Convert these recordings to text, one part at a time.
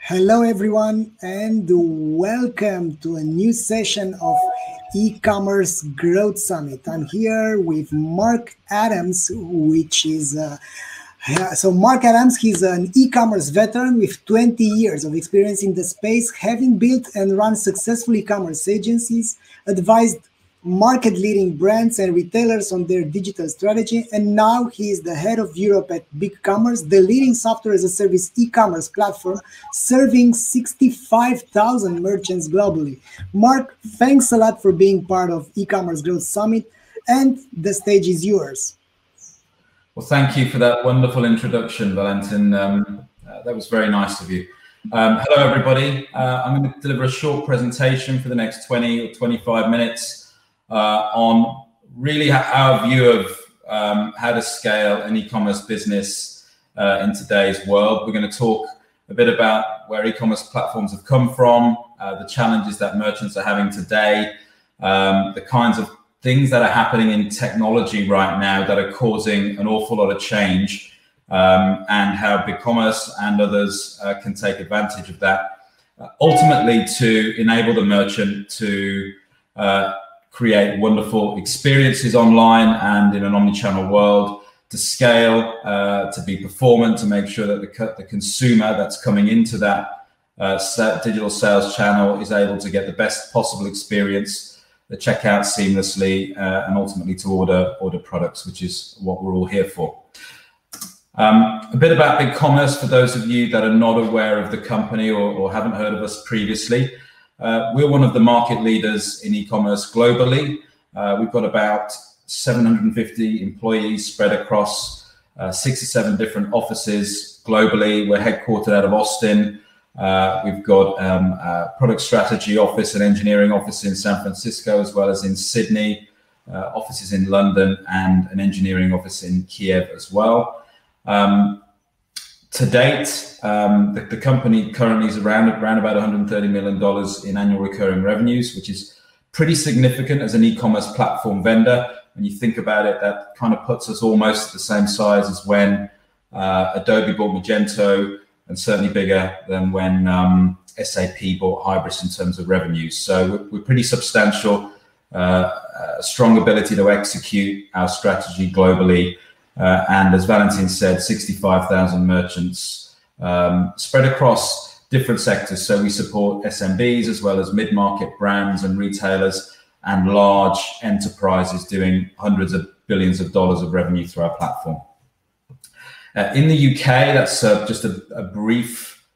Hello everyone and welcome to a new session of eCommerce Growth Summit. I'm here with Mark Adams, which is Mark Adams, he's an e-commerce veteran with 20 years of experience in the space, having built and run successful e-commerce agencies, advised market-leading brands and retailers on their digital strategy, and now he is the head of Europe at BigCommerce, the leading software-as-a-service e-commerce platform serving 65,000 merchants globally. Mark, thanks a lot for being part of eCommerce Growth Summit, and the stage is yours. Well, thank you for that wonderful introduction, Valentin. That was very nice of you. Hello, everybody. I'm going to deliver a short presentation for the next 20 or 25 minutes on really our view of how to scale an e-commerce business in today's world. We're going to talk a bit about where e-commerce platforms have come from, the challenges that merchants are having today, the kinds of things that are happening in technology right now that are causing an awful lot of change, and how BigCommerce and others can take advantage of that, ultimately to enable the merchant to create wonderful experiences online and in an omnichannel world, to scale, to be performant, to make sure that the consumer that's coming into that digital sales channel is able to get the best possible experience, the checkout seamlessly, and ultimately to order products, which is what we're all here for. A bit about BigCommerce for those of you that are not aware of the company or haven't heard of us previously. We're one of the market leaders in e-commerce globally. We've got about 750 employees spread across 6 or 7 different offices globally. We're headquartered out of Austin. We've got a product strategy office and engineering office in San Francisco, as well as in Sydney, offices in London, and an engineering office in Kiev as well. To date, the company currently is around about $130 million in annual recurring revenues, which is pretty significant as an e-commerce platform vendor. When you think about it, that kind of puts us almost the same size as when Adobe bought Magento, and certainly bigger than when SAP bought Hybris in terms of revenues. So we're pretty substantial, strong ability to execute our strategy globally. And as Valentin said, 65,000 merchants spread across different sectors. So we support SMBs as well as mid-market brands and retailers and large enterprises doing hundreds of billions of dollars of revenue through our platform. In the UK, that's just a brief,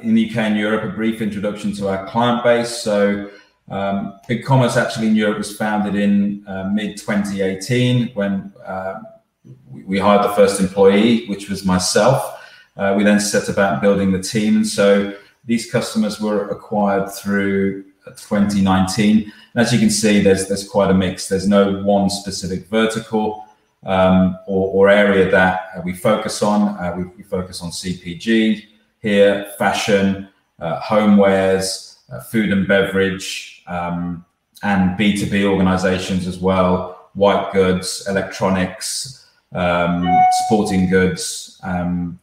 in the UK and Europe, a brief introduction to our client base. So BigCommerce actually in Europe was founded in mid-2018 when we hired the first employee, which was myself. We then set about building the team. So these customers were acquired through 2019. And as you can see, there's quite a mix. There's no one specific vertical or area that we focus on. We focus on CPG here, fashion, homewares, food and beverage, and B2B organizations as well, white goods, electronics, sporting goods,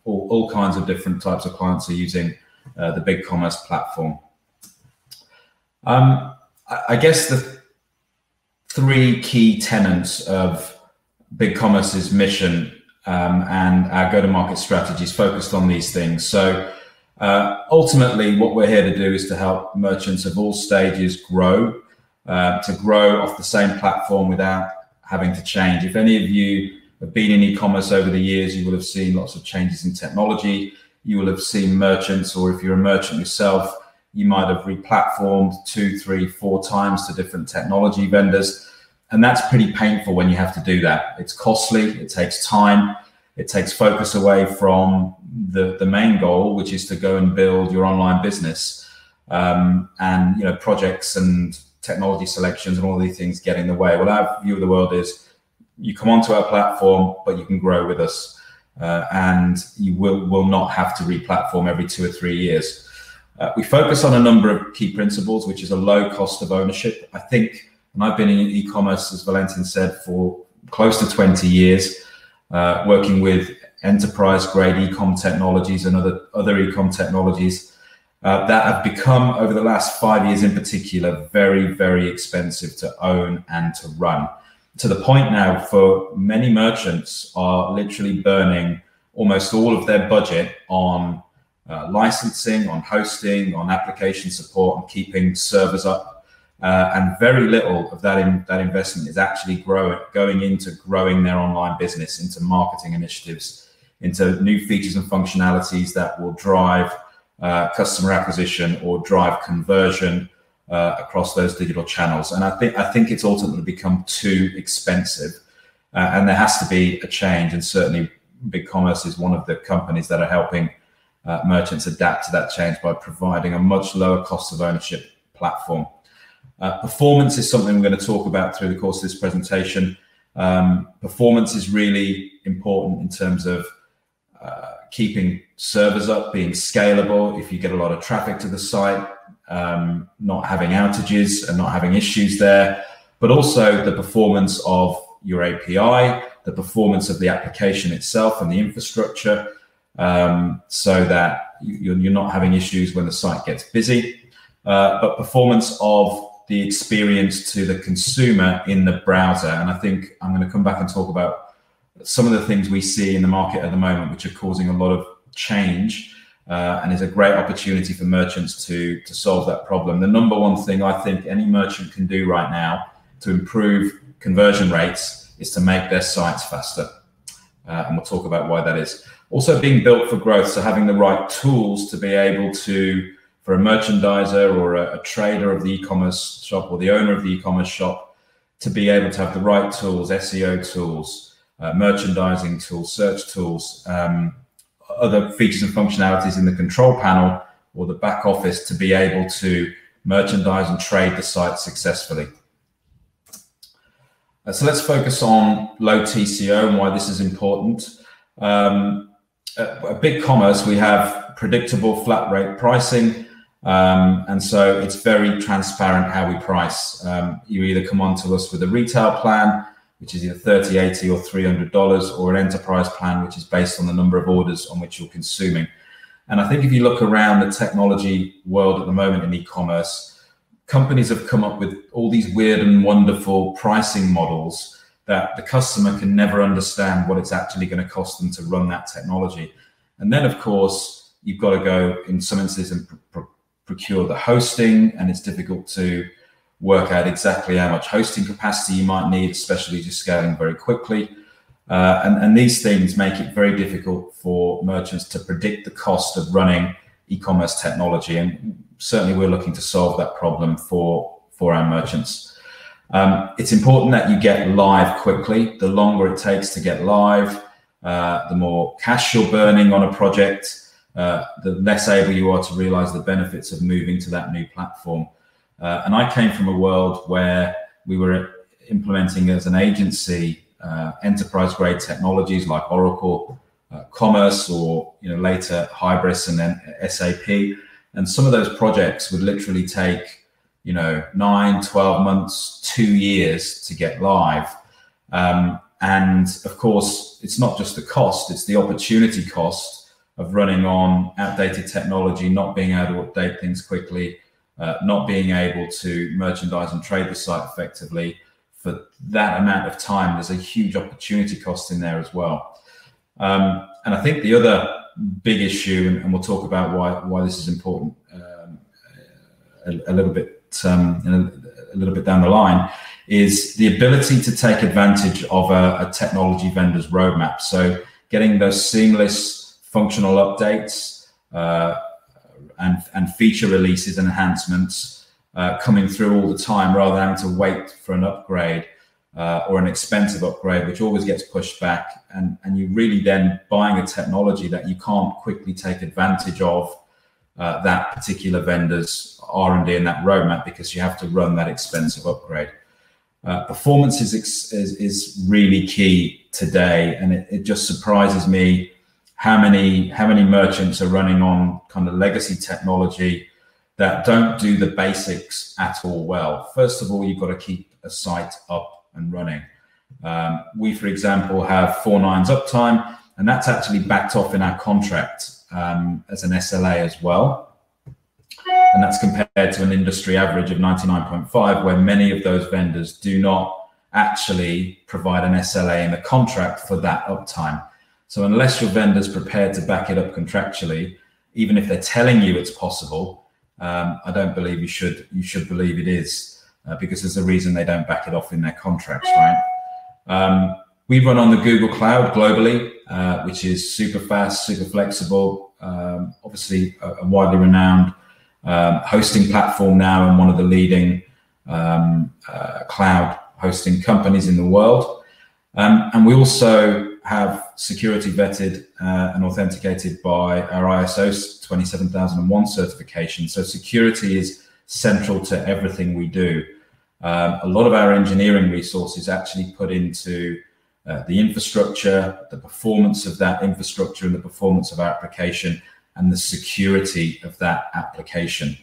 all kinds of different types of clients are using the BigCommerce platform. I guess the 3 key tenets of BigCommerce's mission and our go-to-market strategies focused on these things. So ultimately, what we're here to do is to help merchants of all stages grow, to grow off the same platform without having to change. If any of you have been in e-commerce over the years, you will have seen lots of changes in technology. You will have seen merchants, or if you're a merchant yourself, you might have re-platformed 2, 3, 4 times to different technology vendors. And that's pretty painful when you have to do that. It's costly, it takes time, it takes focus away from the main goal, which is to go and build your online business. And projects and technology selections and all these things get in the way. Well, our view of the world is you come onto our platform, but you can grow with us, and you will not have to re-platform every 2 or 3 years. We focus on a number of key principles, which is a low cost of ownership. I think, and I've been in e-commerce, as Valentin said, for close to 20 years, working with enterprise-grade e-com technologies and other e-com technologies. that have become, over the last 5 years in particular, very, very expensive to own and to run. To the point now for many merchants are literally burning almost all of their budget on licensing, on hosting, on application support, on keeping servers up. And very little of that investment is actually going into growing their online business, into marketing initiatives, into new features and functionalities that will drive customer acquisition or drive conversion across those digital channels. And I think it's ultimately become too expensive, and there has to be a change. And certainly BigCommerce is one of the companies that are helping merchants adapt to that change by providing a much lower cost of ownership platform. Performance is something we're going to talk about through the course of this presentation. Performance is really important in terms of keeping servers up, being scalable. If you get a lot of traffic to the site, not having outages and not having issues there, but also the performance of your API, the performance of the application itself and the infrastructure, so that you're not having issues when the site gets busy, but performance of the experience to the consumer in the browser. And I think I'm going to come back and talk about some of the things we see in the market at the moment, which are causing a lot of change, and is a great opportunity for merchants to solve that problem. The number one thing I think any merchant can do right now to improve conversion rates is to make their sites faster. And we'll talk about why that is. Also being built for growth, so having the right tools to be able to, for a merchandiser or a trader of the e-commerce shop or the owner of the e-commerce shop, to be able to have the right tools, SEO tools, merchandising tools, search tools, other features and functionalities in the control panel or the back office to be able to merchandise and trade the site successfully. So let's focus on low TCO and why this is important. At BigCommerce, we have predictable flat rate pricing. And so it's very transparent how we price. You either come on to us with a retail plan, which is either $30, $80 or $300, or an enterprise plan, which is based on the number of orders on which you're consuming. And I think if you look around the technology world at the moment in e-commerce, companies have come up with all these weird and wonderful pricing models that the customer can never understand what it's actually going to cost them to run that technology. And then, of course, you've got to go in some instances and procure the hosting, and it's difficult to work out exactly how much hosting capacity you might need, especially just scaling very quickly. And these things make it very difficult for merchants to predict the cost of running e-commerce technology. And certainly we're looking to solve that problem for our merchants. It's important that you get live quickly. The longer it takes to get live, the more cash you're burning on a project, the less able you are to realize the benefits of moving to that new platform. And I came from a world where we were implementing as an agency enterprise grade technologies like Oracle Commerce, or later Hybris and then SAP. And some of those projects would literally take 9, 12 months, 2 years to get live. And of course, it's not just the cost, it's the opportunity cost of running on outdated technology, not being able to update things quickly, not being able to merchandise and trade the site effectively. For that amount of time, there's a huge opportunity cost in there as well. And I think the other big issue, and we'll talk about why this is important a little bit down the line, is the ability to take advantage of a technology vendor's roadmap. So getting those seamless functional updates and feature releases and enhancements coming through all the time, rather than having to wait for an upgrade or an expensive upgrade, which always gets pushed back. And you really then buying a technology that you can't quickly take advantage of that particular vendor's R&D and that roadmap, because you have to run that expensive upgrade. Performance is really key today, and it just surprises me how many merchants are running on kind of legacy technology that don't do the basics at all well. First of all, you've got to keep a site up and running. We, for example, have 4 nines uptime, and that's actually backed off in our contract as an SLA as well. And that's compared to an industry average of 99.5, where many of those vendors do not actually provide an SLA in the contract for that uptime. So unless your vendor's prepared to back it up contractually, even if they're telling you it's possible, I don't believe you should believe it is, because there's a reason they don't back it off in their contracts, right? We run on the Google Cloud globally, which is super fast, super flexible, obviously a widely renowned hosting platform now, and one of the leading cloud hosting companies in the world. And we also have security vetted and authenticated by our ISO 27001 certification. So security is central to everything we do. A lot of our engineering resources actually put into the infrastructure, the performance of that infrastructure and the performance of our application and the security of that application.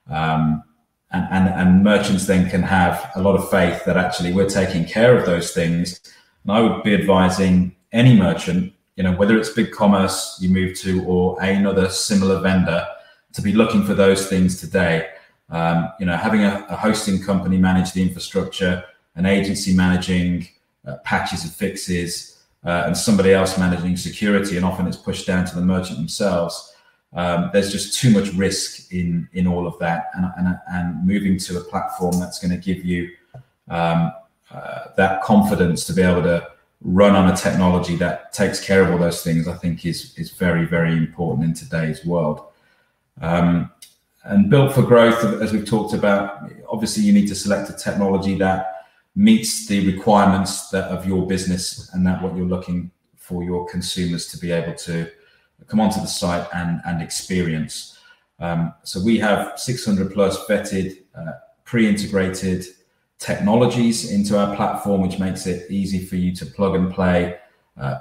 And merchants then can have a lot of faith that actually we're taking care of those things. And I would be advising any merchant, whether it's BigCommerce you move to or another similar vendor, to be looking for those things today. Having a hosting company manage the infrastructure, an agency managing patches and fixes, and somebody else managing security, and often it's pushed down to the merchant themselves. There's just too much risk in all of that, and moving to a platform that's going to give you that confidence to be able to run on a technology that takes care of all those things, I think is very, very important in today's world. And built for growth, as we've talked about, obviously you need to select a technology that meets the requirements of your business and that what you're looking for your consumers to be able to come onto the site and experience. So we have 600 plus vetted, pre-integrated technologies into our platform, which makes it easy for you to plug and play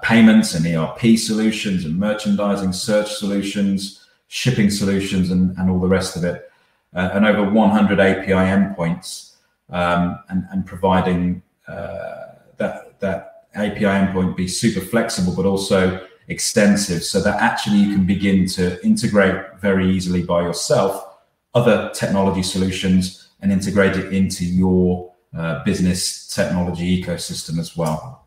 payments and ERP solutions and merchandising, search solutions, shipping solutions, and all the rest of it. And over 100 API endpoints, and providing that API endpoint be super flexible, but also extensive, so that actually you can begin to integrate very easily by yourself other technology solutions and integrate it into your business technology ecosystem as well.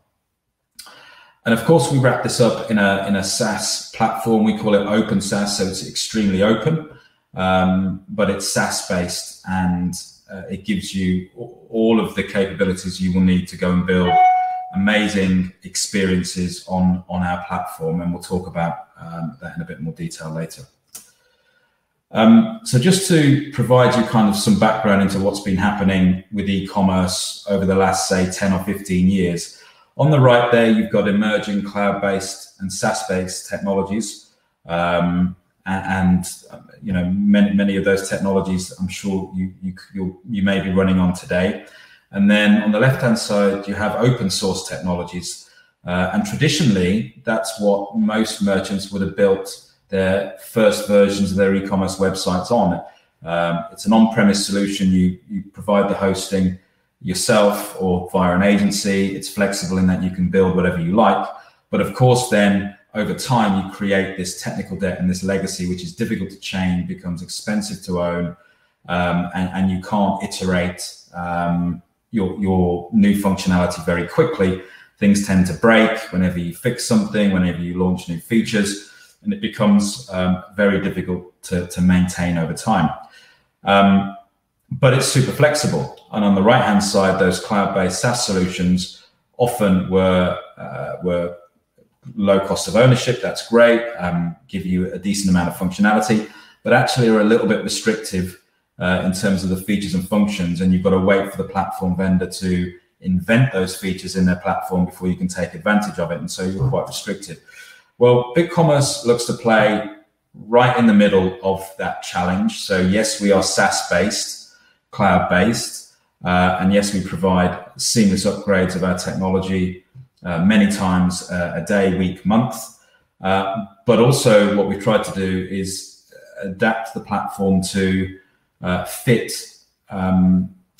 And of course, we wrap this up in a SaaS platform. We call it open SaaS, so it's extremely open, but it's SaaS based, and it gives you all of the capabilities you will need to go and build amazing experiences on our platform, and we'll talk about that in a bit more detail later. So just to provide you kind of some background into what's been happening with e-commerce over the last, say, 10 or 15 years. On the right there, you've got emerging cloud-based and SaaS-based technologies. Many of those technologies I'm sure you may be running on today. And then on the left-hand side, you have open source technologies. And traditionally, that's what most merchants would have built their first versions of their e-commerce websites on. It's an on-premise solution. You provide the hosting yourself or via an agency. It's flexible in that you can build whatever you like. But of course, then over time, you create this technical debt and this legacy, which is difficult to change, becomes expensive to own, and you can't iterate your new functionality very quickly. Things tend to break whenever you fix something, whenever you launch new features, and it becomes very difficult to maintain over time. But it's super flexible. And on the right-hand side, those cloud-based SaaS solutions often were low cost of ownership. That's great, give you a decent amount of functionality, but actually are a little bit restrictive in terms of the features and functions, and you've got to wait for the platform vendor to invent those features in their platform before you can take advantage of it, and so you're quite restricted. Well, BigCommerce looks to play right in the middle of that challenge. So yes, we are SaaS-based, cloud-based, and yes, we provide seamless upgrades of our technology many times a day, week, month. But also what we've tried to do is adapt the platform to fit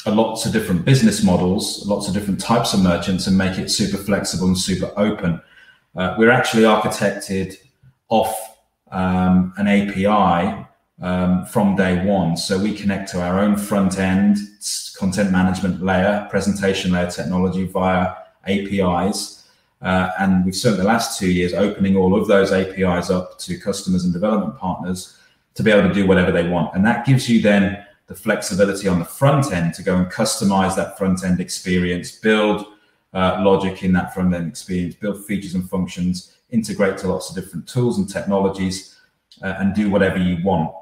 lots of different business models, lots of different types of merchants, and make it super flexible and super open. We're actually architected off an API from day one. So we connect to our own front end, content management layer, presentation layer technology via APIs. And we've spent the last 2 years opening all of those APIs up to customers and development partners to be able to do whatever they want. And that gives you then the flexibility on the front end to go and customize that front end experience, build logic in that front end experience, build features and functions, integrate to lots of different tools and technologies, and do whatever you want,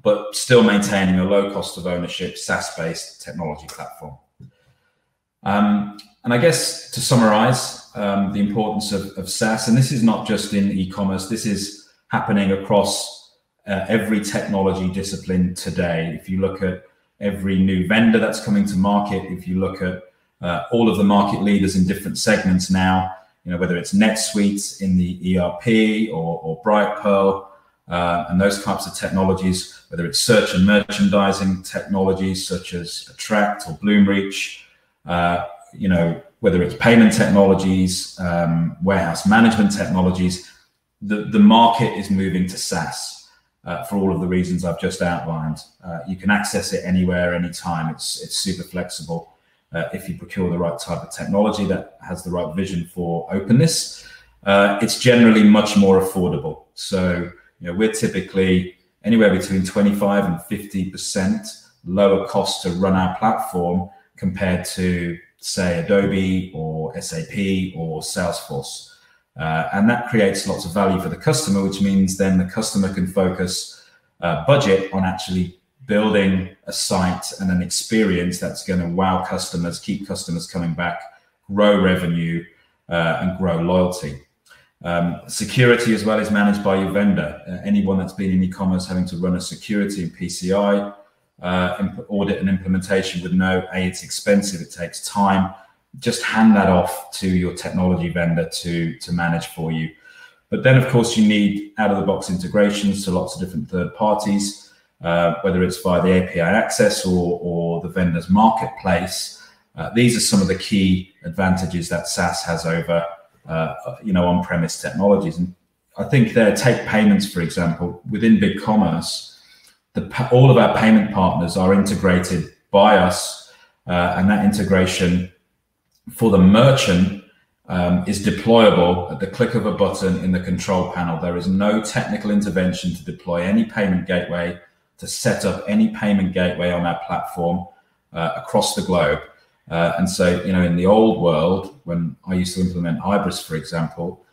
but still maintaining a low cost of ownership, SaaS-based technology platform. And I guess to summarize the importance of SaaS, and this is not just in e-commerce, this is happening across every technology discipline today. If you look at every new vendor that's coming to market, if you look at all of the market leaders in different segments now, whether it's NetSuite in the ERP or Brightpearl, and those types of technologies, whether it's search and merchandising technologies such as Attract or Bloomreach, whether it's payment technologies, warehouse management technologies, the market is moving to SaaS. For all of the reasons I've just outlined. You can access it anywhere, anytime. It's super flexible if you procure the right type of technology that has the right vision for openness. It's generally much more affordable. So we're typically anywhere between 25 and 50% lower cost to run our platform compared to, say, Adobe or SAP or Salesforce. And that creates lots of value for the customer, which means then the customer can focus budget on actually building a site and an experience that's going to wow customers, keep customers coming back, grow revenue, and grow loyalty. Security as well is managed by your vendor. Anyone that's been in e-commerce having to run a security and PCI audit and implementation would know, it's expensive, it takes time. Just hand that off to your technology vendor to manage for you. But then, of course, you need out-of-the-box integrations to lots of different third parties, whether it's via the API access or the vendor's marketplace. These are some of the key advantages that SaaS has over, on-premise technologies. And I think take payments, for example, within BigCommerce, all of our payment partners are integrated by us, and that integration for the merchant is deployable at the click of a button in the control panel. There is no technical intervention to deploy any payment gateway, to set up any payment gateway on our platform across the globe. And so, in the old world, when I used to implement Hybris, for example,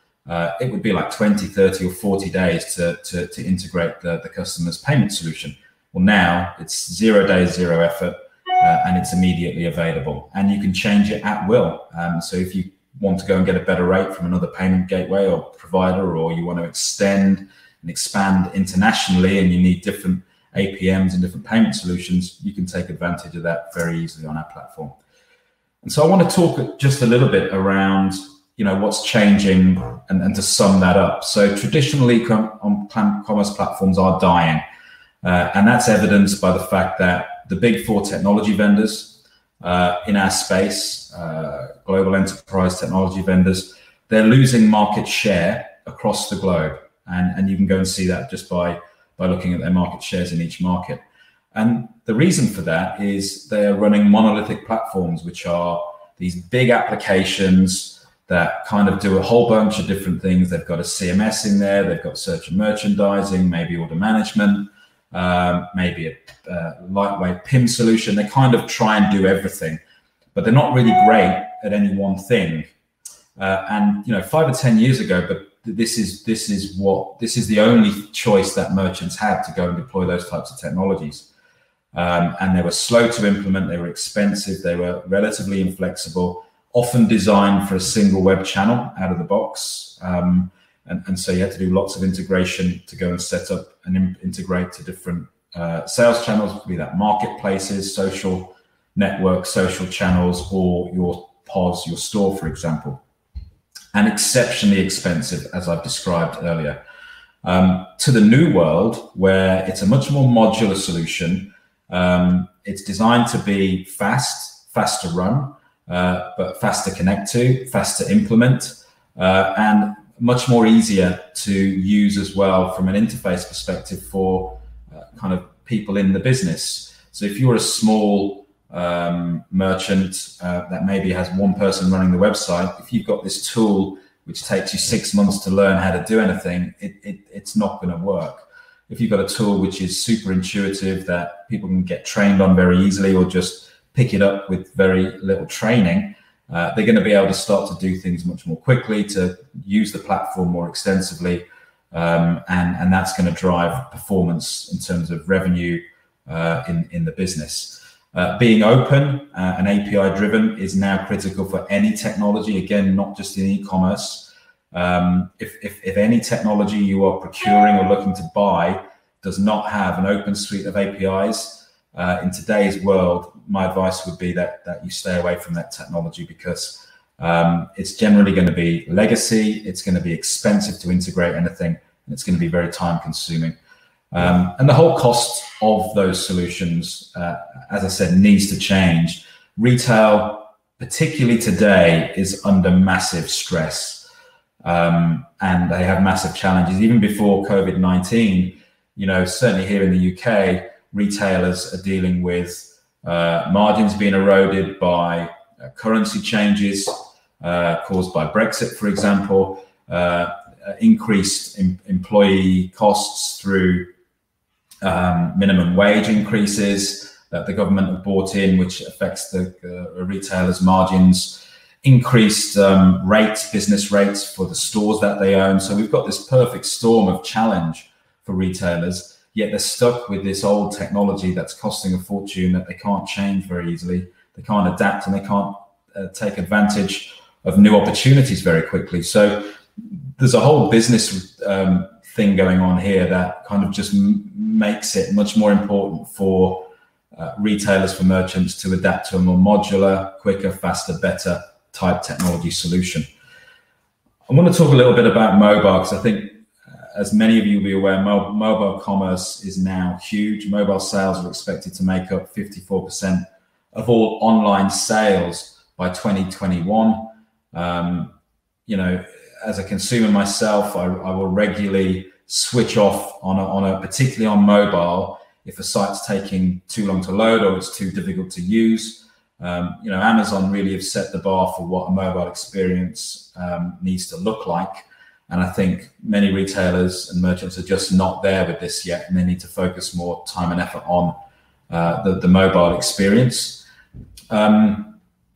it would be like 20, 30 or 40 days to integrate the customer's payment solution. Well, now it's 0 days, 0 effort. And it's immediately available, and you can change it at will. So if you want to go and get a better rate from another payment gateway or provider, or you want to extend and expand internationally and you need different APMs and different payment solutions, you can take advantage of that very easily on our platform. And so I want to talk just a little bit around, what's changing and to sum that up. So traditionally, commerce platforms are dying, and that's evidenced by the fact that the big four technology vendors in our space, global enterprise technology vendors, they're losing market share across the globe. And you can go and see that just by looking at their market shares in each market. And the reason for that is they're running monolithic platforms, which are these big applications that kind of do a whole bunch of different things. They've got a CMS in there, they've got search and merchandising, maybe order management, maybe a lightweight PIM solution. They kind of try and do everything, but they're not really great at any one thing. And 5 or 10 years ago, but this is the only choice that merchants had to go and deploy those types of technologies. And they were slow to implement, they were expensive, they were relatively inflexible, often designed for a single web channel out of the box. And so you had to do lots of integration to go and set up and integrate to different sales channels, be that marketplaces, social networks, social channels, or your POS, your store, for example. And exceptionally expensive, as I've described earlier. To the new world, where it's a much more modular solution. It's designed to be fast to run, but fast to connect to, fast to implement, and much more easier to use as well from an interface perspective for kind of people in the business. So if you're a small merchant that maybe has one person running the website, if you've got this tool which takes you 6 months to learn how to do anything, it's not going to work. If you've got a tool which is super intuitive that people can get trained on very easily, or just pick it up with very little training, they're going to be able to start to do things much more quickly, to use the platform more extensively, and that's going to drive performance in terms of revenue in the business. Being open and API driven is now critical for any technology, again, not just in e-commerce. If any technology you are procuring or looking to buy does not have an open suite of APIs, in today's world, my advice would be that you stay away from that technology, because it's generally going to be legacy, it's going to be expensive to integrate anything, and it's going to be very time consuming. And the whole cost of those solutions, as I said, needs to change. Retail, particularly today, is under massive stress, and they have massive challenges. Even before COVID-19, certainly here in the UK, retailers are dealing with margins being eroded by currency changes caused by Brexit, for example, increased employee costs through minimum wage increases that the government have brought in, which affects the retailers' margins, increased business rates for the stores that they own. So we've got this perfect storm of challenge for retailers, yet they're stuck with this old technology that's costing a fortune, that they can't change very easily. They can't adapt, and they can't take advantage of new opportunities very quickly. So there's a whole business thing going on here that kind of just makes it much more important for retailers, for merchants, to adapt to a more modular, quicker, faster, better type technology solution. I want to talk a little bit about mobile, because I think, as many of you will be aware, mobile commerce is now huge. Mobile sales are expected to make up 54% of all online sales by 2021. As a consumer myself, I will regularly switch off particularly on mobile, if a site's taking too long to load or it's too difficult to use. Amazon really have set the bar for what a mobile experience needs to look like. And I think many retailers and merchants are just not there with this yet, and they need to focus more time and effort on the mobile experience.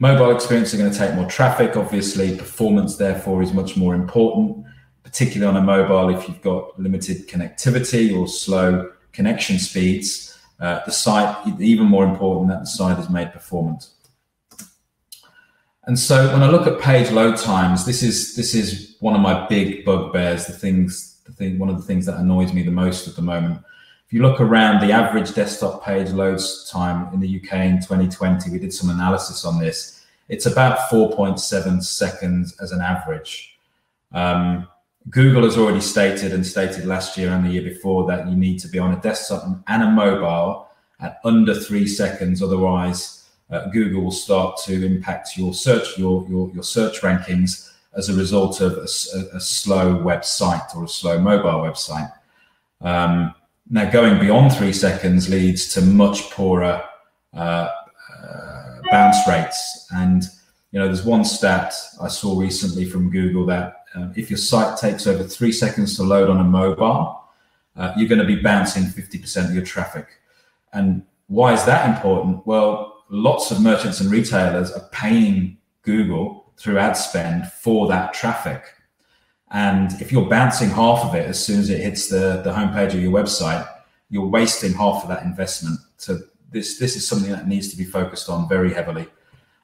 Mobile experience are going to take more traffic. Obviously, performance, therefore, is much more important, particularly on a mobile. If you've got limited connectivity or slow connection speeds, the site, even more important that the site is made performant. And so when I look at page load times, this is one of my big bugbears, one of the things that annoys me the most at the moment. If you look around, the average desktop page loads time in the UK in 2020, we did some analysis on this. It's about 4.7 seconds as an average. Google has already stated last year and the year before that you need to be on a desktop and a mobile at under 3 seconds. Otherwise, Google will start to impact your search rankings as a result of a slow website or a slow mobile website. Now, going beyond 3 seconds leads to much poorer bounce rates. And there's one stat I saw recently from Google that if your site takes over 3 seconds to load on a mobile, you're going to be bouncing 50% of your traffic. And why is that important? Well, lots of merchants and retailers are paying Google through ad spend for that traffic. And if you're bouncing half of it as soon as it hits the homepage of your website, you're wasting half of that investment. So this is something that needs to be focused on very heavily.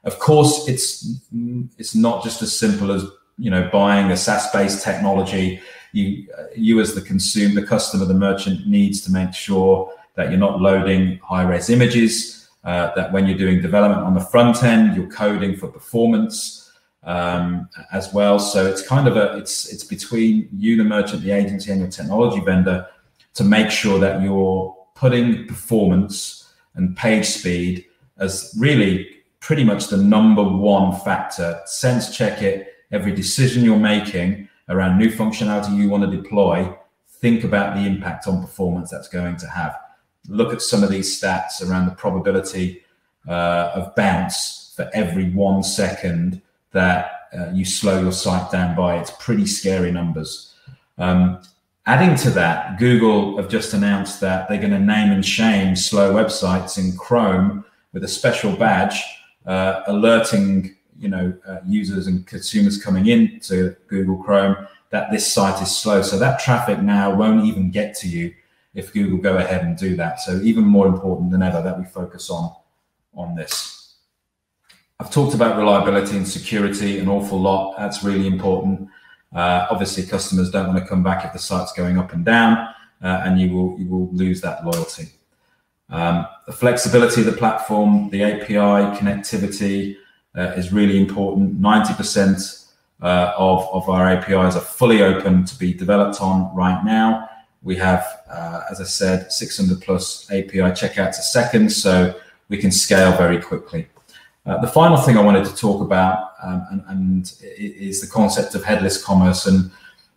Of course, it's not just as simple as buying a SaaS-based technology. You as the consumer, the customer, the merchant needs to make sure that you're not loading high-res images, that when you're doing development on the front end, you're coding for performance as well. So it's kind of it's between you, the merchant, the agency, and your technology vendor to make sure that you're putting performance and page speed as really pretty much the number one factor. Sense check it. Every decision you're making around new functionality you want to deploy, think about the impact on performance that's going to have. look at some of these stats around the probability of bounce for every 1 second that you slow your site down by. It's pretty scary numbers. Adding to that, Google have just announced that they're going to name and shame slow websites in Chrome with a special badge, alerting users and consumers coming into Google Chrome that this site is slow. So that traffic now won't even get to you if Google go ahead and do that. So even more important than ever that we focus on this. I've talked about reliability and security an awful lot. That's really important. Obviously, customers don't want to come back if the site's going up and down, and you will lose that loyalty. The flexibility of the platform, the API connectivity is really important. 90% of our APIs are fully open to be developed on right now. We have, as I said, 600 plus API checkouts a second, so we can scale very quickly. The final thing I wanted to talk about and is the concept of headless commerce. And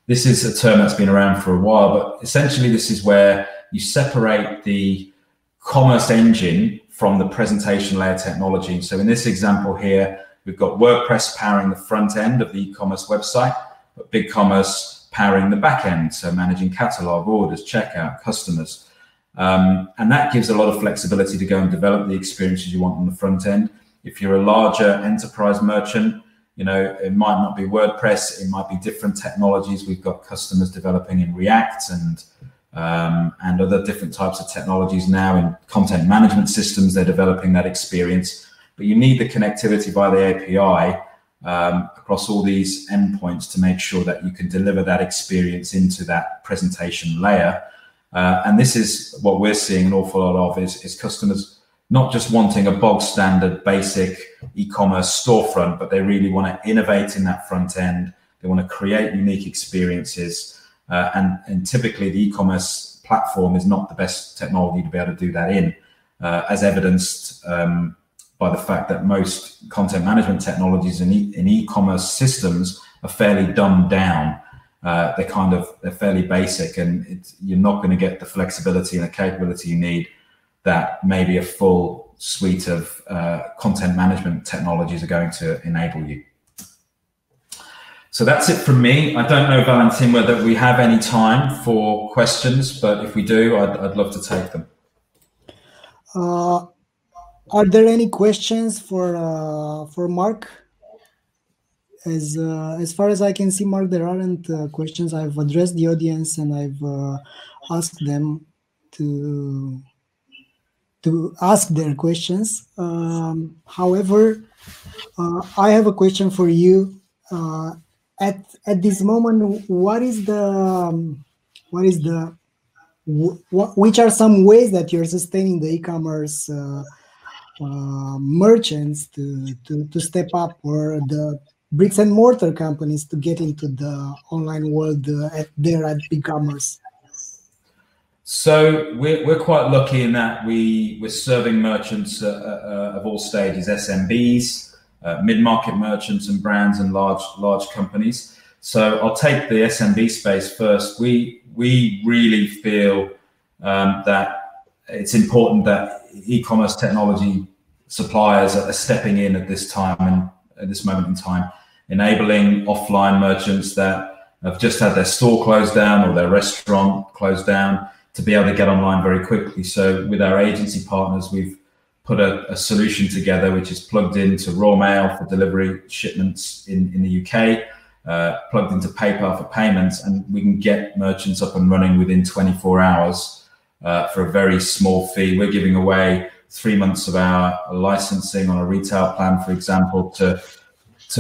this is a term that's been around for a while, but essentially this is where you separate the commerce engine from the presentation layer technology. So in this example here, we've got WordPress powering the front end of the e-commerce website, but BigCommerce powering the back end, so managing catalog, orders, checkout, customers. And that gives a lot of flexibility to go and develop the experiences you want on the front end. If you're a larger enterprise merchant, it might not be WordPress, it might be different technologies. We've got customers developing in React and other different types of technologies now in content management systems. They're developing that experience, but you need the connectivity via the API across all these endpoints to make sure that you can deliver that experience into that presentation layer. And this is what we're seeing an awful lot of is customers not just wanting a bog standard basic e-commerce storefront, but they really want to innovate in that front end. They want to create unique experiences. And typically the e-commerce platform is not the best technology to be able to do that in, as evidenced by the fact that most content management technologies in e-commerce systems are fairly dumbed down. They're fairly basic, and you're not going to get the flexibility and the capability you need that maybe a full suite of content management technologies are going to enable you. So that's it from me. I don't know, Valentin, whether we have any time for questions, but if we do, I'd love to take them. Are there any questions for Mark? As far as I can see, Mark, there aren't questions. I've addressed the audience and I've asked them to ask their questions. However, I have a question for you. At this moment, which are some ways that you're sustaining the e-commerce merchants to step up, or the bricks and mortar companies to get into the online world at BigCommerce? So we're quite lucky in that we're serving merchants of all stages, SMBs, mid-market merchants and brands, and large companies. So I'll take the SMB space first. We really feel that it's important that e-commerce technology suppliers are stepping in at this time and at this moment in time, enabling offline merchants that have just had their store closed down or their restaurant closed down to be able to get online very quickly. So with our agency partners, we've put a solution together which is plugged into Raw Mail for delivery shipments in the UK, plugged into PayPal for payments, and we can get merchants up and running within 24 hours for a very small fee. We're giving away 3 months of our licensing on a retail plan, for example, to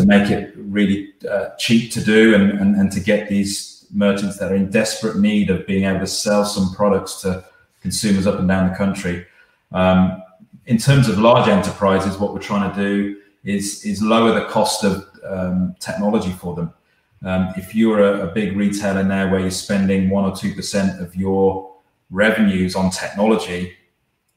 make it really cheap to do and to get these merchants that are in desperate need of being able to sell some products to consumers up and down the country. In terms of large enterprises, what we're trying to do is lower the cost of technology for them. If you're a big retailer now where you're spending 1 or 2% of your revenues on technology,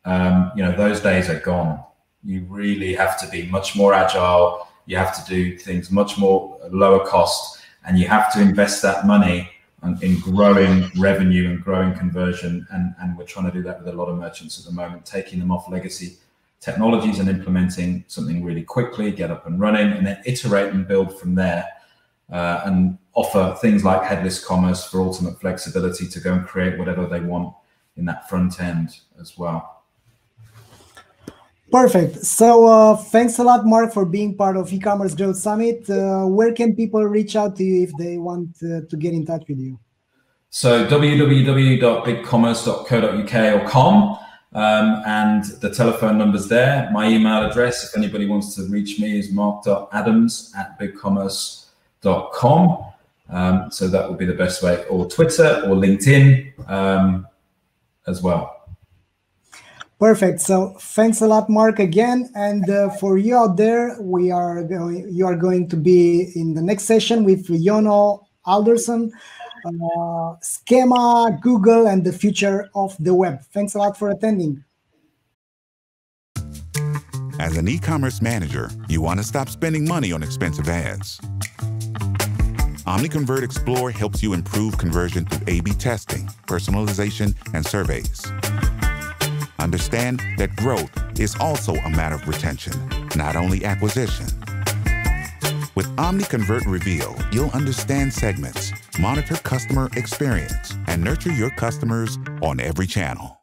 those days are gone. You really have to be much more agile. You have to do things much more lower cost, and you have to invest that money in growing revenue and growing conversion. And we're trying to do that with a lot of merchants at the moment, taking them off legacy technologies and implementing something really quickly, get up and running, and then iterate and build from there, and offer things like headless commerce for ultimate flexibility to go and create whatever they want in that front end as well. Perfect. So thanks a lot, Mark, for being part of eCommerce Growth Summit. Where can people reach out to you if they want to get in touch with you? So www.bigcommerce.co.uk or com, and the telephone number's there. My email address, if anybody wants to reach me, is mark.adams@bigcommerce.com. So that would be the best way, or Twitter or LinkedIn as well. Perfect. So thanks a lot, Mark, again. And for you out there, you are going to be in the next session with Jono Alderson, Schema, Google, and the future of the web. Thanks a lot for attending. As an e-commerce manager, you want to stop spending money on expensive ads. OmniConvert Explore helps you improve conversion through A/B testing, personalization, and surveys. Understand that growth is also a matter of retention, not only acquisition. With OmniConvert Reveal, you'll understand segments, monitor customer experience, and nurture your customers on every channel.